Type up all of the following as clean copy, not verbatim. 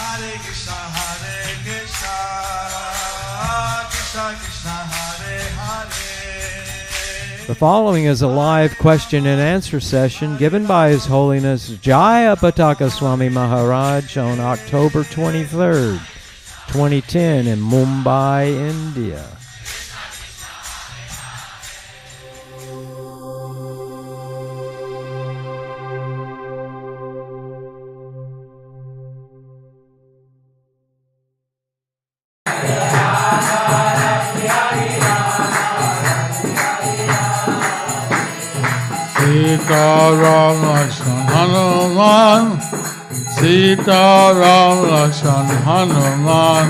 Hare Krishna, Krishna Krishna, Hare Hare. The following is a live question and answer session given by His Holiness Jayapataka Swami Maharaj on October 23rd, 2010 in Mumbai, India. Sita Ram Lakshman Hanuman, Sita Ram Lakshman Hanuman,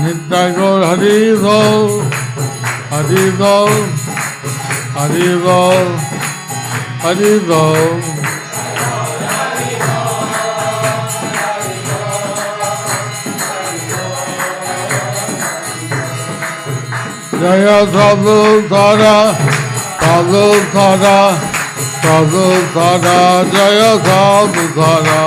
Nitya Gaur Hari Bol, Hari Bol, Hari Bol, Hari Bol. Jaya Prabhupada, Prabhupada, Prabhupada, Jaya Prabhupada.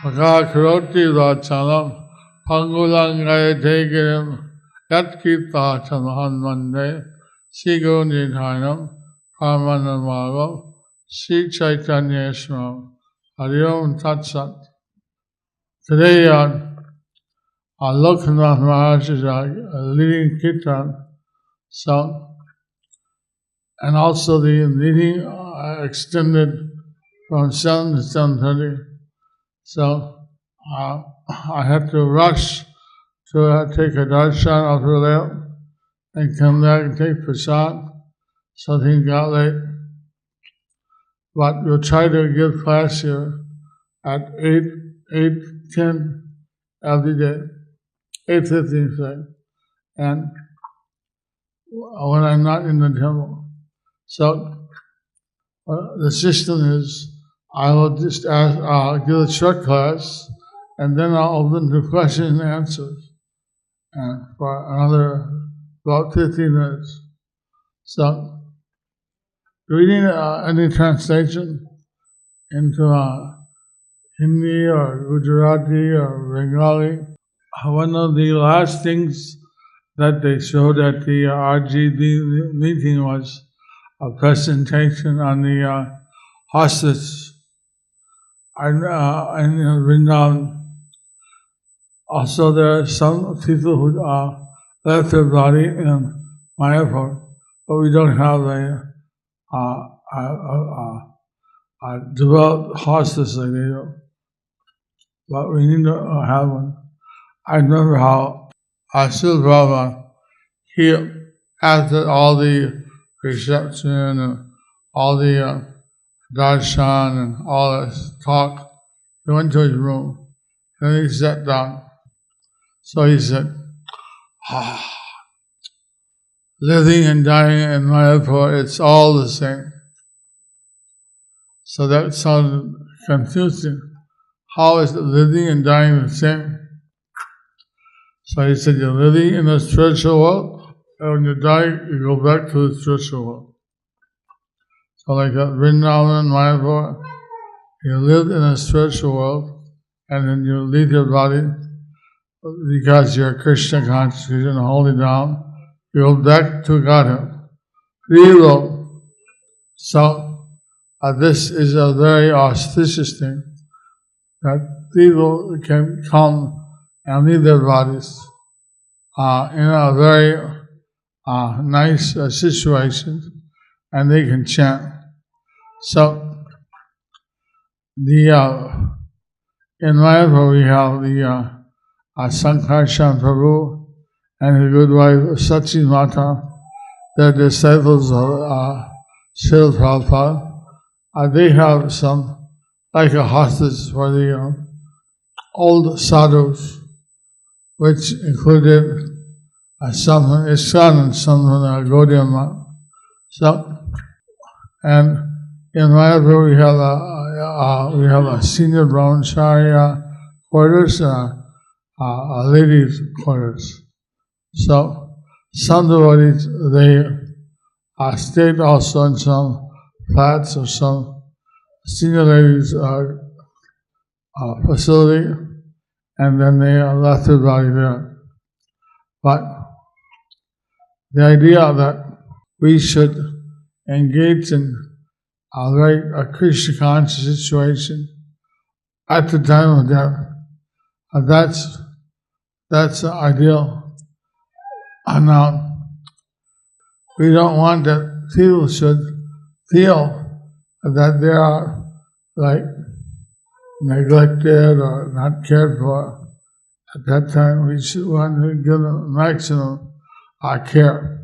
Maka Karoti Vachalam, Pangulangai Tegirim, Yatkita Chamahan Mande, Sigo Nidhanam, Parmanamago, Sri Chaitanya Ishmael, Hari Om Tat Sat. Today, Loknath Maharaj is leading Kirtan song, and also the meeting extended from 7 to 7:30. So I had to rush to take a darshan after that and come back and take prasad, so things got late. But we'll try to give class here at 8:10 every day, 8:15 say, and when I'm not in the temple. So the system is I will just give a short class, and then I'll open to questions and answers, and for another about 15 minutes. So, do we need any translation into Hindi or Gujarati or Bengali? One of the last things that they showed at the RGB meeting was a presentation on the hospice in Vrindavan. Also, there are some people who left their body in Mayapur, but we don't have a developed hospice like they do. But we need to have one. I remember how Srila Prabhupada, he, after all the reception and all the darshan and all this talk, he went to his room and he sat down. So he said, living and dying in Mayapur, it's all the same. So that sounded confusing. How is living and dying the same? So he said, you're living in the spiritual world, and when you die, you go back to the spiritual world. So like at Vrindavan, Mayapur, you live in a spiritual world, and then you leave your body, because you're Krishna conscious, you're going to hold it down, you go back to Godhead. Real. So this is a very auspicious thing, that people can come and leave their bodies in a very nice situation, and they can chant. So in Mayapur we have the Sankarshan Prabhu and his good wife Sachi Mata. They're disciples of Srila Prabhupada. They have some, like a hospice for the old sadhus, which included some from ISKCON and some from Gaudiya Math. So, and in Mayapur we have we have a senior brahmachari quarters and a ladies' quarters. So some devotees, they stayed also in some flats or some senior ladies' facility, and then they left their body there. But the idea that we should engage in a Krishna conscious situation at the time of death, that's ideal. And we don't want that people should feel that they are like neglected or not cared for. At that time, we should want to give them maximum care.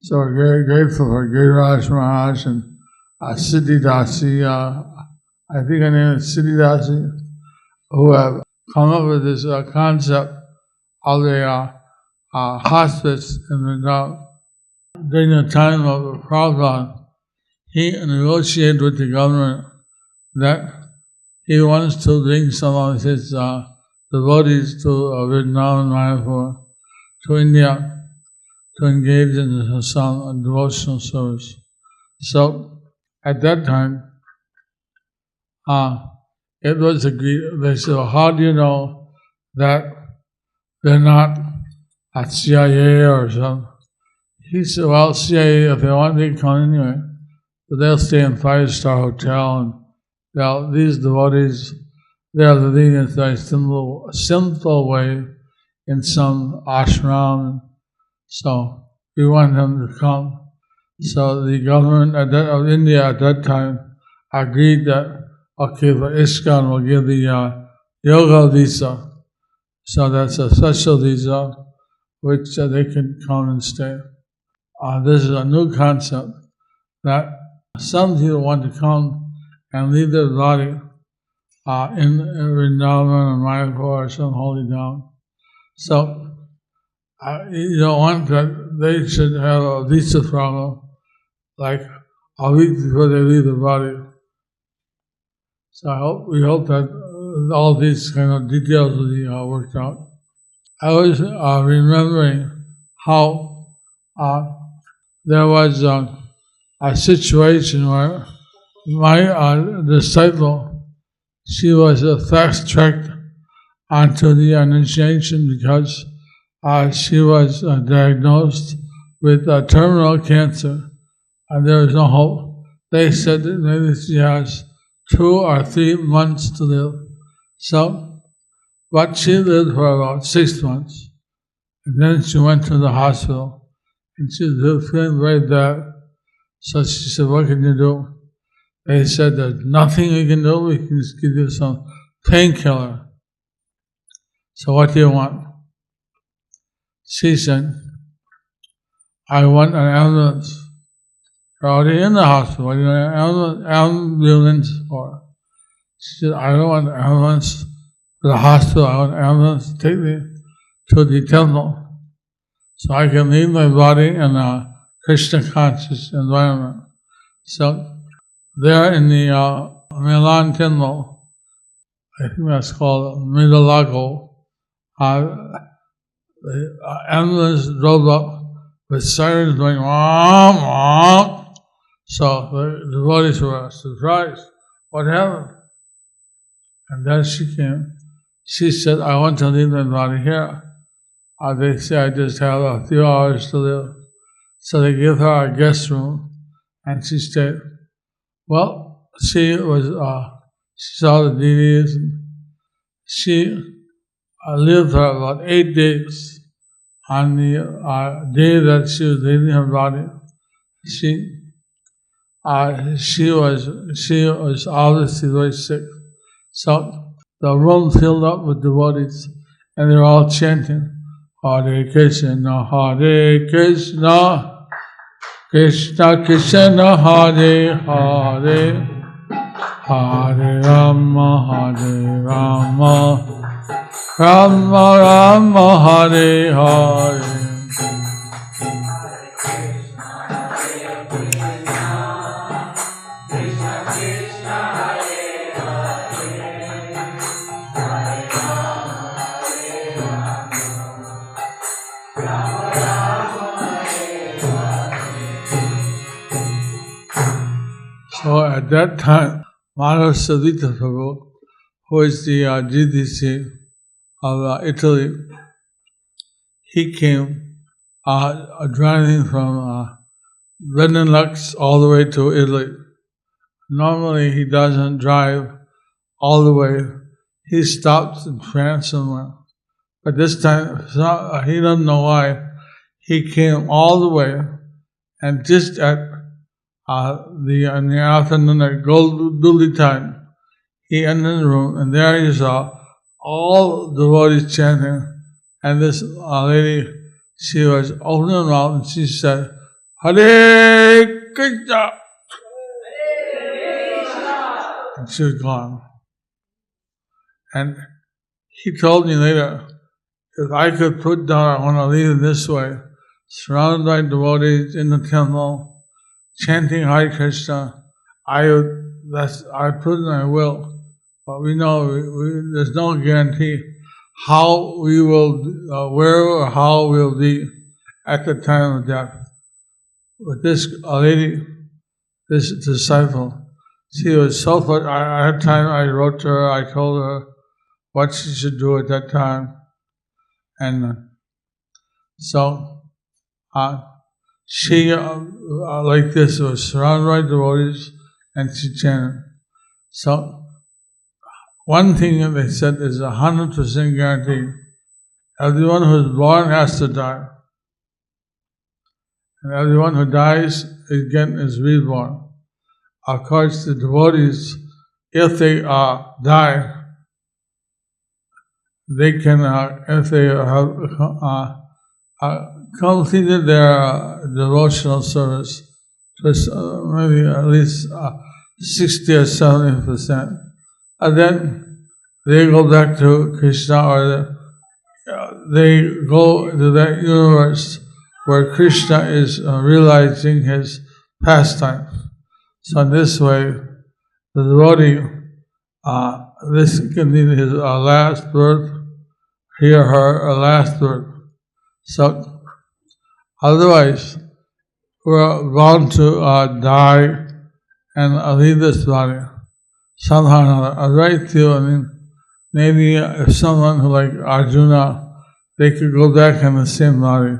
So we're very grateful for Giriraj Maharaj and Siddhidasi, I think her name is Siddhidasi, who have come up with this concept of a hospice in Vrindavan. During the time of Prabhupada, he negotiated with the government that he wants to bring some of his devotees to Vrindavan, Mayapur, to India, to engage in some devotional service. So, at that time, it was agreed. They said, well, how do you know that they're not at CIA or something? He said, well, CIA, if they want, they can come anyway. But they'll stay in 5-star hotel, and these devotees, they're living in a very simple way in some ashram. So we want them to come. So the government of India at that time agreed that, okay, for ISKCON we'll give the yoga visa. So that's a special visa which they can come and stay. This is a new concept that some people want to come and leave their body in Vrindavan or Mayapur or some holy town. So you don't want that they should have a visa problem like a week before they leave the body. So we hope that all these kind of details will be worked out. I was remembering how there was a situation where my disciple, she was fast-tracked onto the initiation because she was diagnosed with terminal cancer, and there was no hope. They said that maybe she has 2 or 3 months to live. So, but she lived for about 6 months, and then she went to the hospital, and she was feeling very bad. So she said, what can you do? They said, there's nothing we can do, we can just give you some painkiller. So what do you want? She said, I want an ambulance. You're already in the hospital. What do you want an ambulance for? She said, I don't want an ambulance for the hospital. I want an ambulance to take me to the temple so I can leave my body in a Krishna conscious environment. So there in the Milan temple, I think that's called Midalago, the ambulance drove up with sirens going wah, wah. So the devotees were surprised. What happened? And then she came. She said, I want to leave my body here. They say I just have a few hours to live. So they gave her a guest room, and she stayed. Well, she saw the deities, and she lived for about 8 days. On the day that she was leaving her body, she was obviously very sick. So the room filled up with devotees, and they were all chanting, Hare Krishna, Hare Krishna, Krishna Krishna, Hare Hare, Hare Rama, Hare Rama, Rama Rama, Hare Hare. at that time, Madhav Savita Prabhu, who is the GDC of Italy, he came driving from Benelux all the way to Italy. Normally he doesn't drive all the way. He stops in France somewhere. But this time, he doesn't know why. He came all the way, and just at in the afternoon at Golduli time, he entered the room, and there he saw all the devotees chanting, and this lady, she was opening her mouth, and she said, Hare Krishna! And she was gone. And he told me later, if I could put down, I want to leave it this way, surrounded by devotees in the temple, chanting Hare Krishna, I put in my will. But we know there's no guarantee how we will, where or how we'll be at the time of death. But this lady, this disciple, she was so fun. I had time, I wrote to her, I told her what she should do at that time. And so she, like this, was surrounded by devotees, and she chanted. So one thing that they said is 100% guarantee. Everyone who is born has to die. And everyone who dies again is reborn. Of course, the devotees, if they die, they can, if they have completed their devotional service, maybe at least 60 or 70%, and then they go back to Krishna, or they go to that universe where Krishna is realizing his pastime. So in this way, the devotee, this can be his last birth, he or her last birth. So otherwise, we're bound to die and leave this body somehow or another. Very few, maybe if someone who like Arjuna, they could go back in the same body.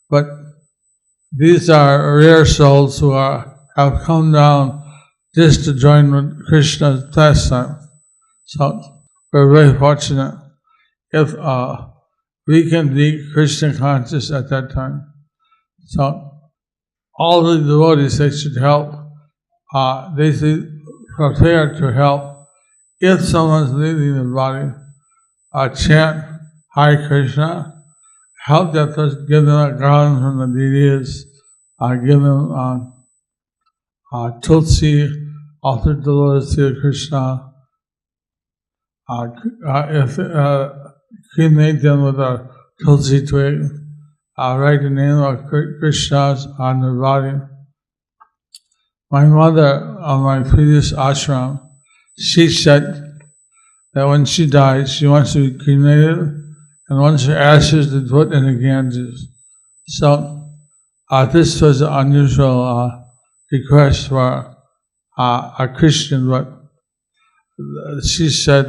But these are rare souls who have come down just to join with Krishna's pastime. So we're very fortunate if we can be Krishna conscious at that time. So all the devotees, they should help. They should prepare to help. If someone's leaving the body, chant Hare Krishna, help that person, give them a garland from the deities, give them tulsi, offer the Lord Sri Krishna. If cremate them with a tulsi twig, write the name of Krishna on their body. My mother, on my previous ashram, she said that when she died, she wants to be cremated and wants her ashes to put in the Ganges. So this was an unusual request for a Christian, but she said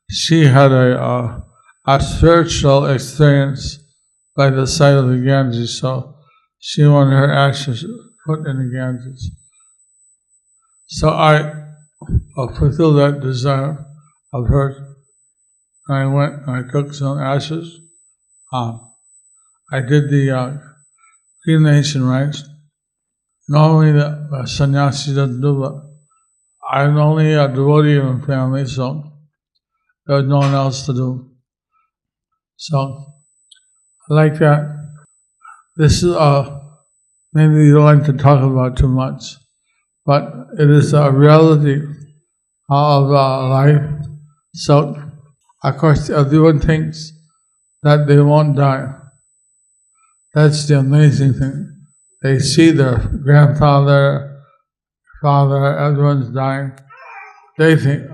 she had a spiritual experience by the side of the Ganges, so she wanted her ashes put in the Ganges. So I fulfilled that desire of hers. I went and I took some ashes. I did the cremation rites. Normally the sannyasi doesn't do it. I'm only a devotee in the family, so there was no one else to do. So, like that, this is maybe you don't like to talk about too much, but it is a reality of life. So, of course, everyone thinks that they won't die. That's the amazing thing. They see their grandfather, father, everyone's dying. They think,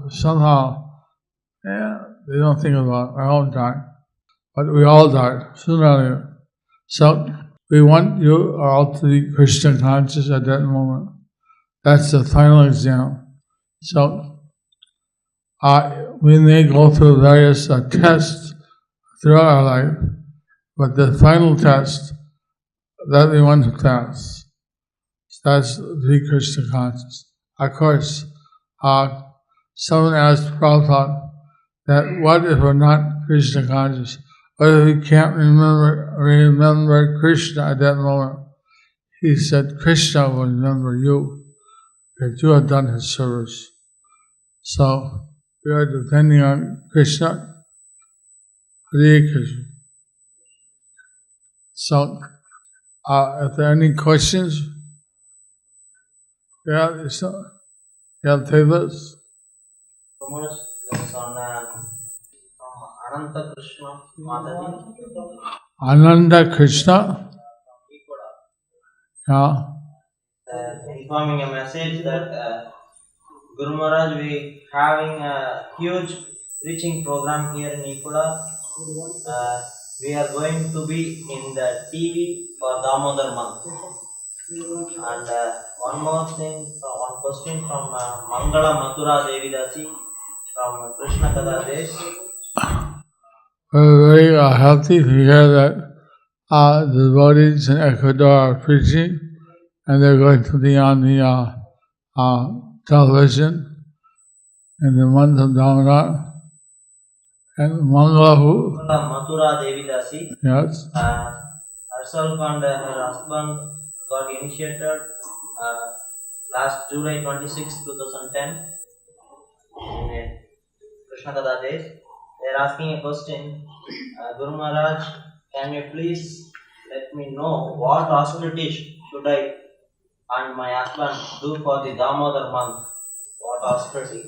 somehow, they don't think about, I won't die. But we all die, sooner or later. So, we want you all to be Krishna conscious at that moment. That's the final exam. So we may go through various tests throughout our life, but the final test that we want to pass, that's the Krishna consciousness. Of course, someone asked Prabhupada that what if we're not Krishna conscious? What if we can't remember Krishna at that moment? He said, Krishna will remember you, that you have done his service. So, we are depending on Krishna. Hare Krishna. So, if there are any questions, take this. Ananda Krishna. Yeah. Informing a message that Guru Maharaj, we having a huge preaching program here in Ikoda. We are going to be in the TV for Damodar month. And one more thing, one question from Mangala Mathura Devidasi from Krishna Kada Desh. We're very happy to hear that the devotees in Ecuador are preaching, and they're going to be on the television in the month of Damodar. And Mangala Mathura Devidasi. Yes. Herself and her husband got initiated last July 26, 2010 in Krishna Kada Desh. They are asking a question. Guru Maharaj, can you please let me know what austerity should I and my husband do for the Damodar month? What austerity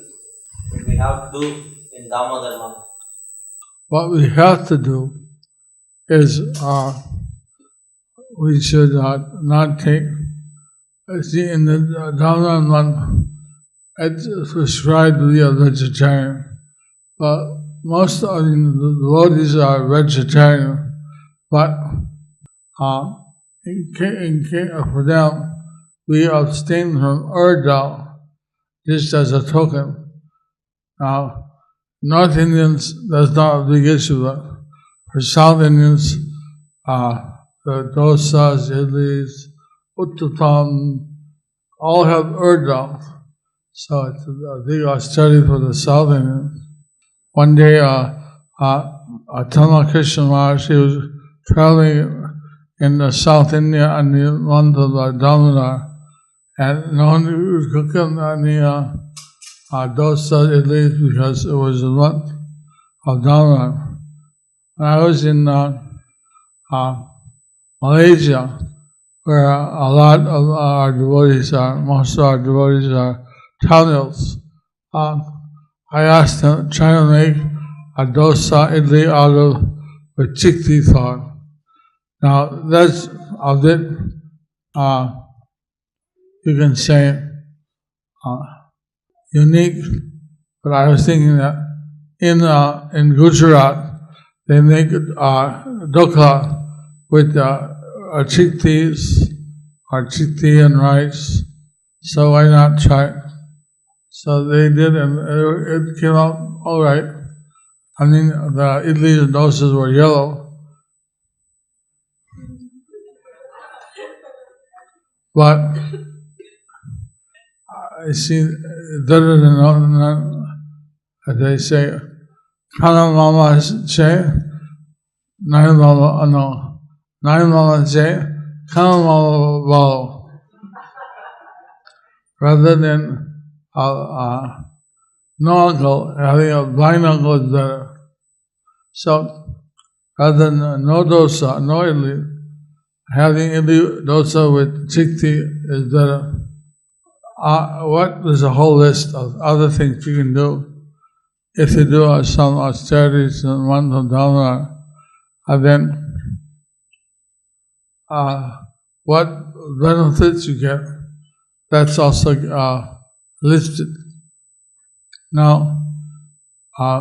we have to do in Damodar month? What we have to do is we should not take. See, in the Damodar month, it's prescribed to be a vegetarian, but most of the devotees are vegetarian, but for them, we abstain from urdal, just as a token. Now, North Indians, that's not a big issue, but for South Indians, the dosas, idlis, uttapam, all have urdal. So it's a big austerity for the South Indians. One day, Atama Krishna Maharaj, he was traveling in South India and the month of Damodar, and no one was cooking any dosa idlis because it was the month of Damodar. When I was in Malaysia, where a lot of our devotees most of our devotees are Tamils, I asked them, trying to make a dosa idli out of with chickpea flour. Now, that's a bit, you can say, unique, but I was thinking that in Gujarat, they make dokla with chickpeas or chickpea and rice, so why not try it? So they did, and it came out all right. I mean, the idlis and dosas were yellow, but I see better than they say, "Kana mama che, nine mama che, kana mama balo," rather than no uncle, having a blind uncle is better. So, rather than no dosa, no idli, having idli dosa with chickpea is better. There's a whole list of other things you can do. If you do some austerities in the month of Damodar, and then what benefits you get, that's also listed. Now,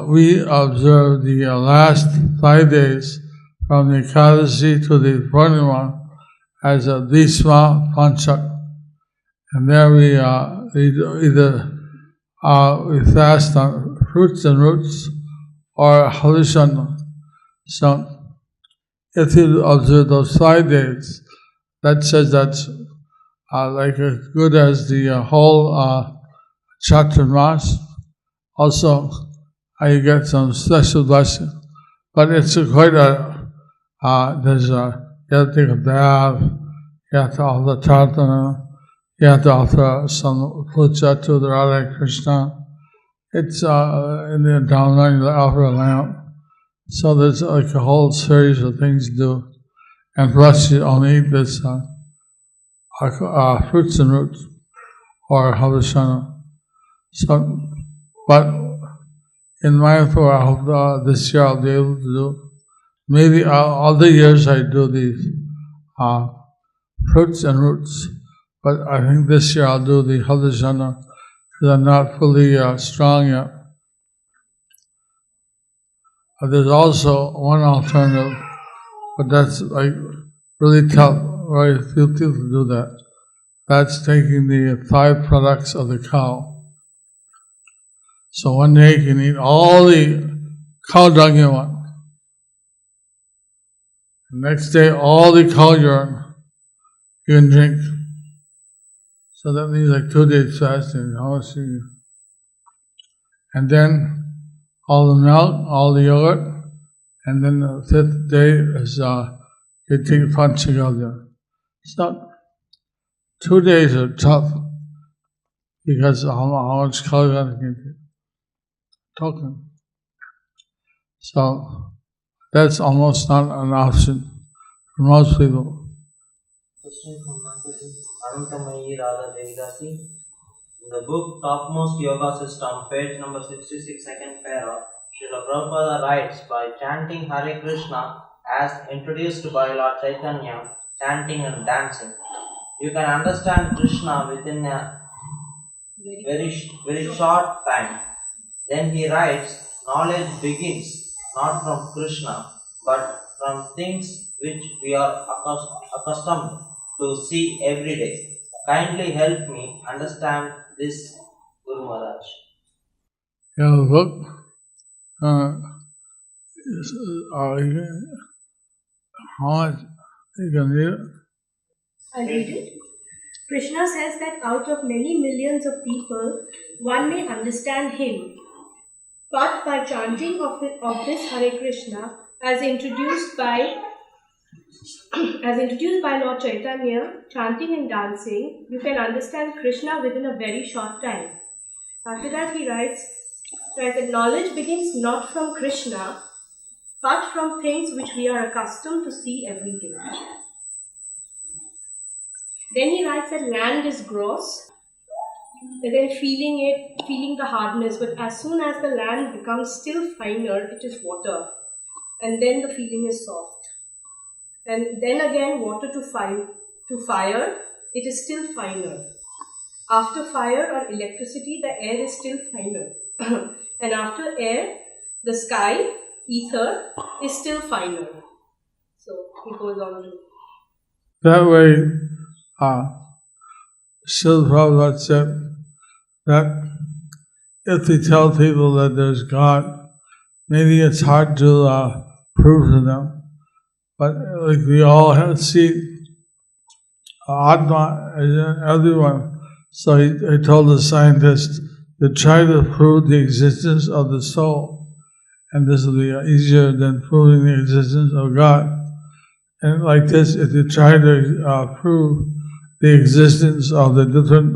we observe the last 5 days from the Ekadasi to the Purnima as a Disma Panchak. And there we either we fast on fruits and roots or hallucination. So if you observe those 5 days, that says that's like as good as the whole Chaturmas. Also, you get some special blessing. But it's quite there's you have to take a bath, you have to offer tartana, you have to offer some puja to the Radha Krishna. It's in the downline, you offer a lamp. So there's like a whole series of things to do. And plus you only eat this fruits and roots or hallucination. So, but in Mayapur, I hope this year I'll be able to do. Maybe all the years I do these fruits and roots, but I think this year I'll do the hallucination because I'm not fully strong yet. There's also one alternative, but that's like really tough, very few people do that. That's taking the 5 products of the cow. So one day you can eat all the cow dung you want. The next day, all the cow urine you can drink. So that means like 2 days fasting. And then all the milk, all the yogurt, and then the 5th day is you take panchagalya. So 2 days are tough because how much cow urine can you talking. So that's almost not an option for most people. Question from Arunamayi Radha Devidasi. In the book Topmost Yoga System, page number 66, second para, Srila Prabhupada writes, by chanting Hare Krishna as introduced by Lord Chaitanya, chanting and dancing, you can understand Krishna within a very short time. Then he writes, knowledge begins not from Krishna, but from things which we are accustomed to see every day. Kindly help me understand this, Guru Maharaj. Yeah, the book. How much you can read it? I read it. Krishna says that out of many millions of people, one may understand him. But by chanting of this Hare Krishna, as introduced by Lord Chaitanya, chanting and dancing, you can understand Krishna within a very short time. After that he writes that knowledge begins not from Krishna, but from things which we are accustomed to see every day. Then he writes that land is gross, and then feeling the hardness, but as soon as the land becomes still finer, it is water, and then the feeling is soft. And then again water to fire, it is still finer. After fire or electricity, the air is still finer. And after air, the sky, ether, is still finer. So he goes on to... That way, Srila Prabhupada said that if we tell people that there's God, maybe it's hard to prove to them. But like we all have see Atma in everyone. So he told the scientists to try to prove the existence of the soul. And this will be easier than proving the existence of God. And like this, if you try to prove the existence of the different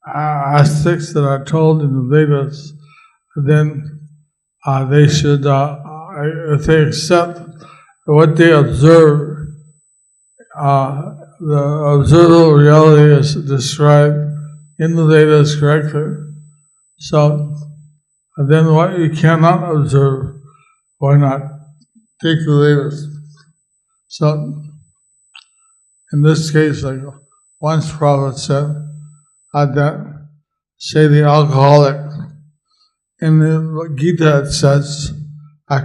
aspects that are told in the Vedas, then they should, if they accept what they observe, the observable reality is described in the Vedas correctly. So then what you cannot observe, why not take the Vedas? So in this case, like once Prabhupada said that, say the alcoholic, in the Gita it says,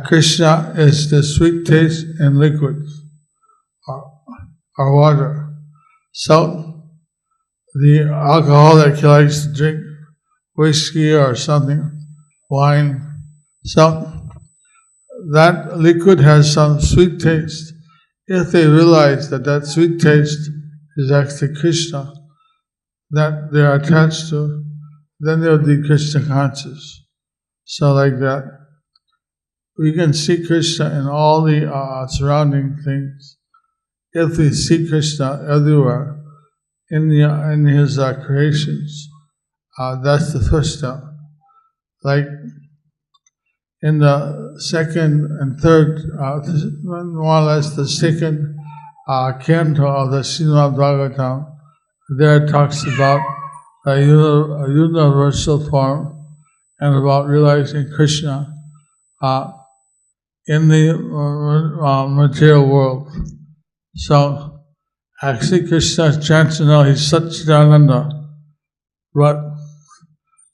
Krishna is the sweet taste in liquids or water. So the alcoholic likes to drink whiskey or something, wine, that liquid has some sweet taste. If they realize that that sweet taste is actually Krishna, that they are attached to, then they'll be Krishna conscious. So like that, we can see Krishna in all the surrounding things. If we see Krishna everywhere in his creations, that's the first step. Like in the second and third, more or less the second canto of the Srimad Bhagavatam, there it talks about a universal form and about realizing Krishna in the material world. So, actually Krishna is Chaitanya, he's Satchidananda, but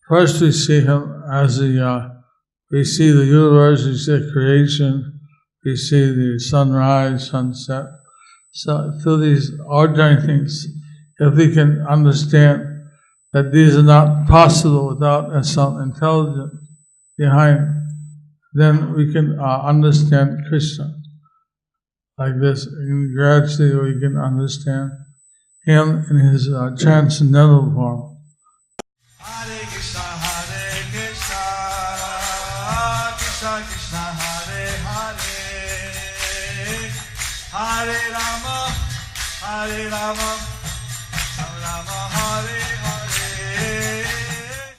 first we see him as we see the universe, we see creation, we see the sunrise, sunset. So through these ordinary things, if we can understand that these are not possible without some intelligence behind, then we can understand Krishna. Like this, and gradually we can understand him in his transcendental form. Hare Krishna, Krishna Krishna, Hare Hare, Hare Rama,